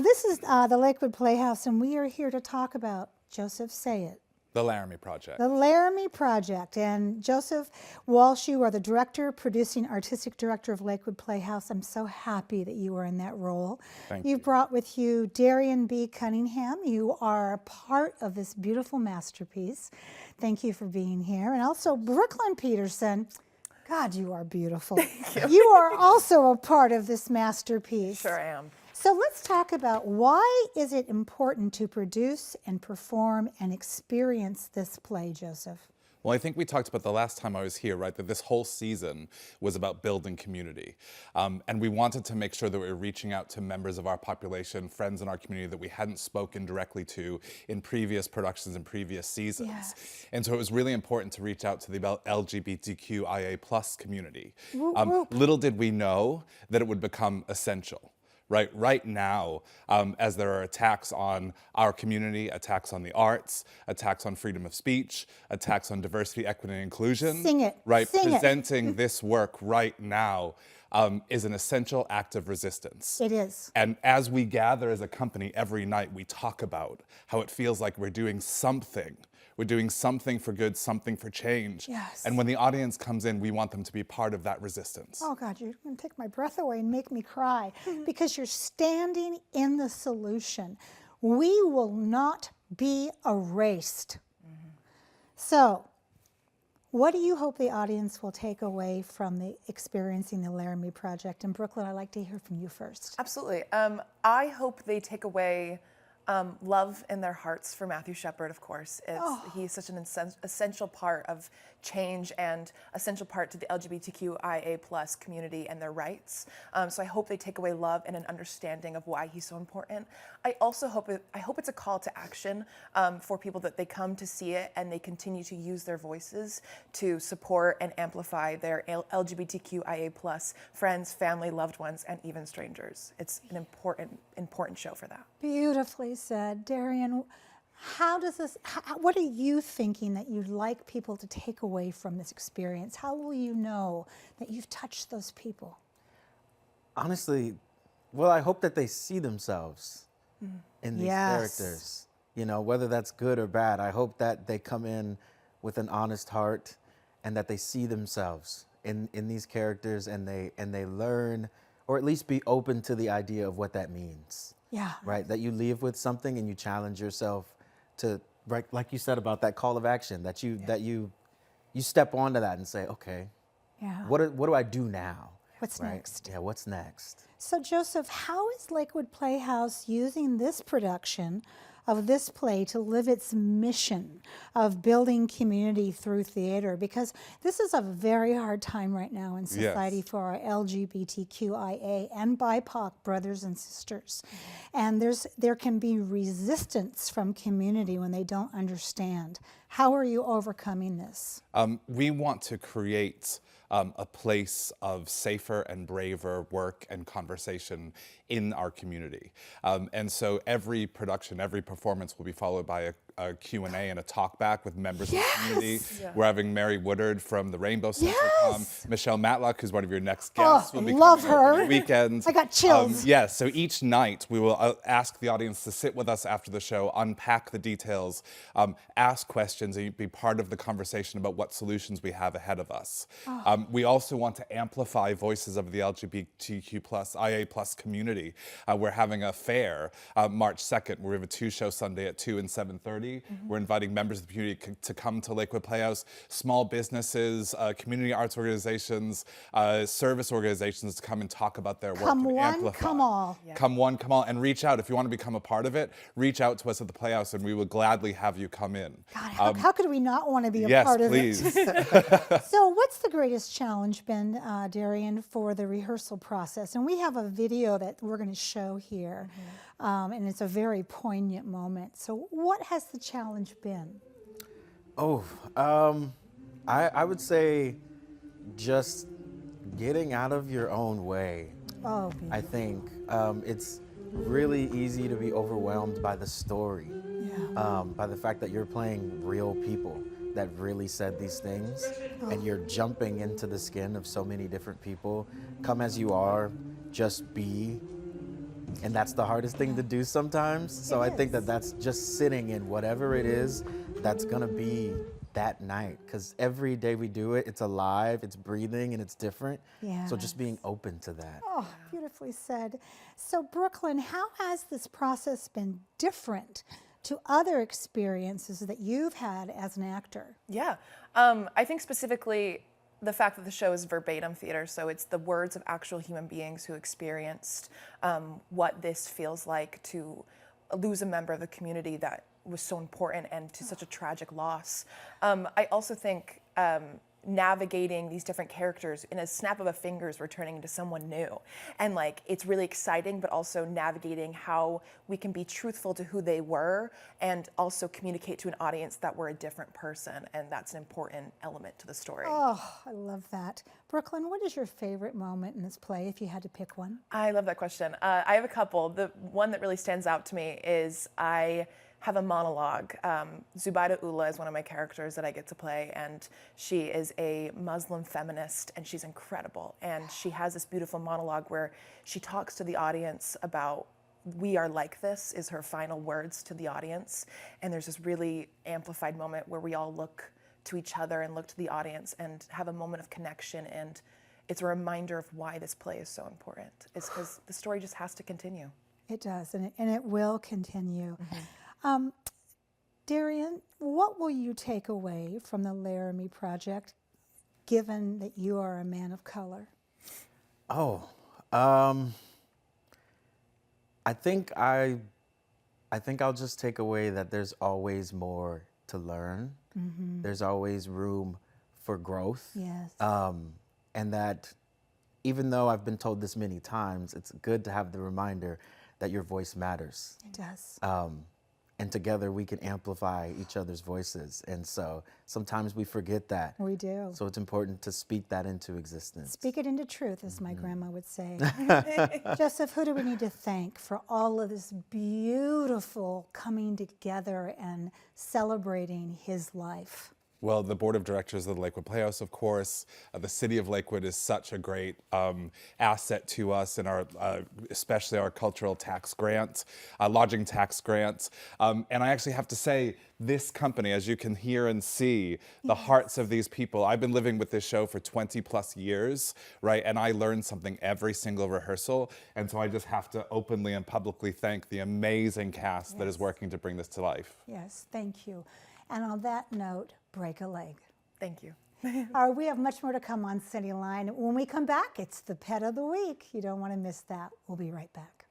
This is the Lakewood Playhouse, and we are here to talk about, Joseph, say it. The Laramie Project. The Laramie Project. And Joseph Walsh, you are the director, producing artistic director of Lakewood Playhouse. I'm so happy that you are in that role. Thank you. You've brought with you Darian B. Cunningham. You are a part of this beautiful masterpiece. Thank you for being here. And also Brooklyn Peterson. God, you are beautiful. Thank you. You are also a part of this masterpiece. Sure am. So let's talk about why is it important to produce and perform and experience this play, Joseph? Well, I think we talked about the last time I was here, right, that this whole season was about building community. And we wanted to make sure that we were reaching out to members of our population, friends in our community that we hadn't spoken directly to in previous productions and previous seasons. Yes. And so it was really important to reach out to the LGBTQIA+ community. Whoop, whoop. Little did we know that it would become essential. Right now, as there are attacks on our community, attacks on the arts, attacks on freedom of speech, attacks on diversity, equity, and inclusion. Sing it. Right, Sing presenting this work right now is an essential act of resistance. It is. And as we gather as a company every night, we talk about how it feels like we're doing something. We're doing something for good, something for change. Yes. And when the audience comes in, we want them to be part of that resistance. Oh God, you're gonna take my breath away and make me cry because you're standing in the solution. We will not be erased. So, what do you hope the audience will take away from the experiencing the Laramie Project? And Brooklyn, I'd like to hear from you first. Absolutely. I hope they take away love in their hearts for Matthew Shepard, of course. He's such an essential part of change and essential part to the LGBTQIA+ community and their rights. So I hope they take away love and an understanding of why he's so important. I also hope it's a call to action for people that they come to see it and they continue to use their voices to support and amplify their LGBTQIA+ friends, family, loved ones, and even strangers. It's an important show for that. Beautifully said. Darian, what are you thinking that you'd like people to take away from this experience? How will you know that you've touched those people? Honestly, well, I hope that they see themselves in these characters. You know, whether that's good or bad, I hope that they come in with an honest heart and that they see themselves in these characters and they learn, or at least be open to the idea of what that means. Yeah. Right, that you leave with something and you challenge yourself to, right, like you said about that call of action, that you step onto that and say, okay, what do I do now? What's next? Yeah, what's next? So Joseph, how is Lakewood Playhouse using this production of this play to live its mission of building community through theater? Because this is a very hard time right now in society for our LGBTQIA and BIPOC brothers and sisters. And there can be resistance from community when they don't understand. How are you overcoming this? We want to create a place of safer and braver work and conversation in our community. And so every production, every performance will be followed by a Q&A and a talk back with members of the community. We're having Mary Woodard from the Rainbow Center come. Michelle Matlock, who's one of your next guests, will be love coming over her. the weekend. I got chills. Yes, so each night we will ask the audience to sit with us after the show, unpack the details, ask questions, and be part of the conversation about what solutions we have ahead of us. We also want to amplify voices of the LGBTQ+, IA+ community. We're having a fair March 2nd, where we have a 2-show Sunday at 2 and 7:30. We're inviting members of the community to come to Lakewood Playhouse, small businesses, community arts organizations, service organizations to come and talk about their work. Come and one, amplify. come all. Come one, come all, and reach out. If you want to become a part of it, reach out to us at the Playhouse and we will gladly have you come in. God, how could we not want to be a yes, part of please. it? So what's the greatest challenge been, Darian, for the rehearsal process? And we have a video that we're going to show here, and it's a very poignant moment. So what has the challenge been? I would say just getting out of your own way. I think it's really easy to be overwhelmed by the story, by the fact that you're playing real people that really said these things, and you're jumping into the skin of so many different people. Come as you are, just be. And that's the hardest thing to do sometimes. So I think that that's just sitting in whatever it is that's gonna be that night. Because every day we do it, it's alive, it's breathing, and it's different. So just being open to that. Oh, beautifully said. So Brooklyn, how has this process been different to other experiences that you've had as an actor? Yeah, I think specifically the fact that the show is verbatim theater, so it's the words of actual human beings who experienced what this feels like to lose a member of the community that was so important and to such a tragic loss. I also think navigating these different characters in a snap of a fingers, we're turning into someone new. And like, it's really exciting, but also navigating how we can be truthful to who they were and also communicate to an audience that we're a different person. And that's an important element to the story. Oh, I love that. Brooklyn, what is your favorite moment in this play, if you had to pick one? I love that question. I have a couple. The one that really stands out to me is I have a monologue. Zubaida Ullah is one of my characters that I get to play, and she is a Muslim feminist, and she's incredible. And she has this beautiful monologue where she talks to the audience about "we are like this" is her final words to the audience. And there's this really amplified moment where we all look to each other and look to the audience and have a moment of connection. And it's a reminder of why this play is so important. It's because the story just has to continue. It does, and it will continue. Darian, what will you take away from the Laramie Project, given that you are a man of color? Oh, I think I'll just take away that there's always more to learn. There's always room for growth. Yes. And that even though I've been told this many times, it's good to have the reminder that your voice matters. It does. And together we can amplify each other's voices. And so sometimes we forget that. We do. So it's important to speak that into existence. Speak it into truth, as my grandma would say. Joseph, who do we need to thank for all of this beautiful coming together and celebrating his life? Well, the board of directors of the Lakewood Playhouse, of course. The city of Lakewood is such a great asset to us in our, especially our cultural tax grants, lodging tax grants. And I actually have to say, this company, as you can hear and see, the hearts of these people. I've been living with this show for 20 plus years, right? And I learn something every single rehearsal. And so I just have to openly and publicly thank the amazing cast that is working to bring this to life. Yes, thank you. And on that note, break a leg. Thank you. We have much more to come on Cityline. When we come back, it's the Pet of the Week. You don't want to miss that. We'll be right back.